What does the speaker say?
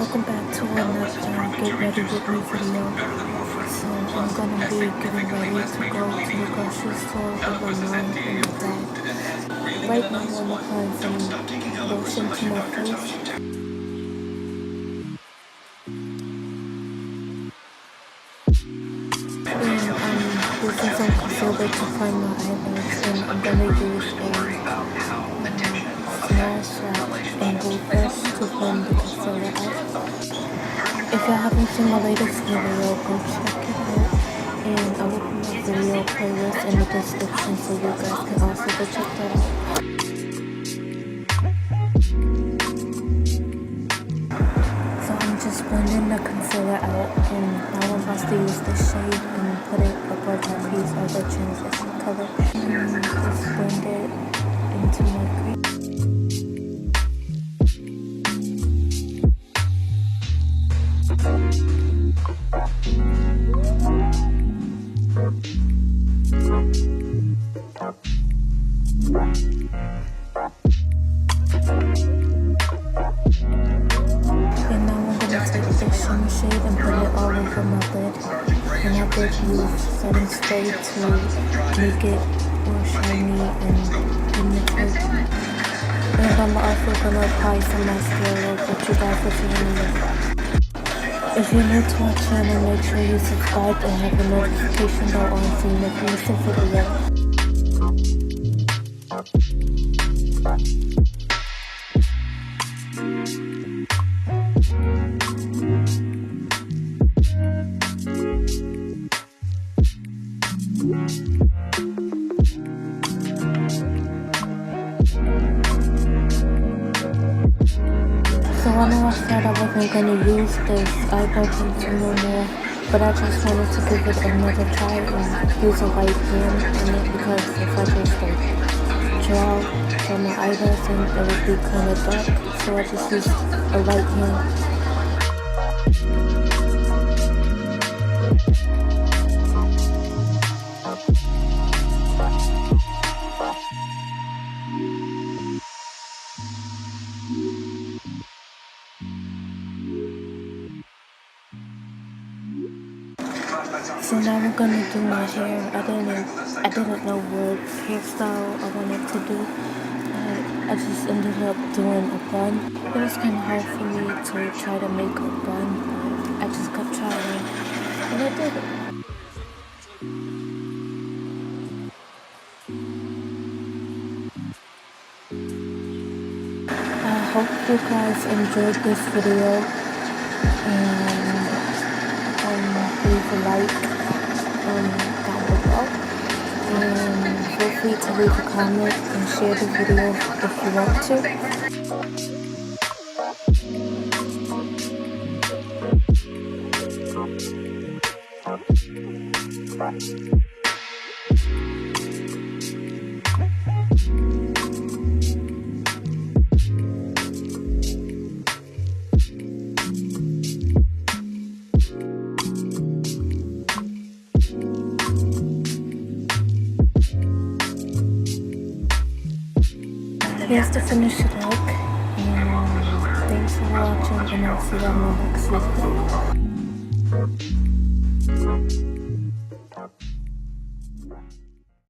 welcome back to another Get Ready With Me video. So I'm gonna be getting ready to go to the grocery store with my mom and my dad. Right now I'm applying some lotion to my face. And I'm using some concealer to prime my eyelids, and I'm gonna use a small swab and gold brush to blend the concealer out. If you haven't seen my latest video, go check it out, and I will put my video playlist in the description so you guys can also go check that out. So I'm just blending the concealer out, and now I'm about to use the shade and put it above my crease as a transition color, and just blend it into my crease. And now I'm going to take the shimmer shade and put it all over my lid. And I did use setting spray to make it more shiny and penetrate. And I'm also going to apply some mascara, but you guys will see in a minute. If you're new to our channel, make sure you subscribe and have the notification bell on so you never miss a video. So I know I said I wasn't going to use this eyebrow pencil no more, but I just wanted to give it another try and use a white pen in it, because if I just draw on my eyelids, and it would be kind of dark, so I just used a white pen. So now we're gonna do my hair. I didn't know what hairstyle I wanted to do. I just ended up doing a bun. It was kind of hard for me to try to make a bun, but I just kept trying, and I did it. I hope you guys enjoyed this video, and leave a like down below, and feel free to leave a comment and share the video if you want to. Here's the finished look, and thanks for watching, and I'll see you on my next video.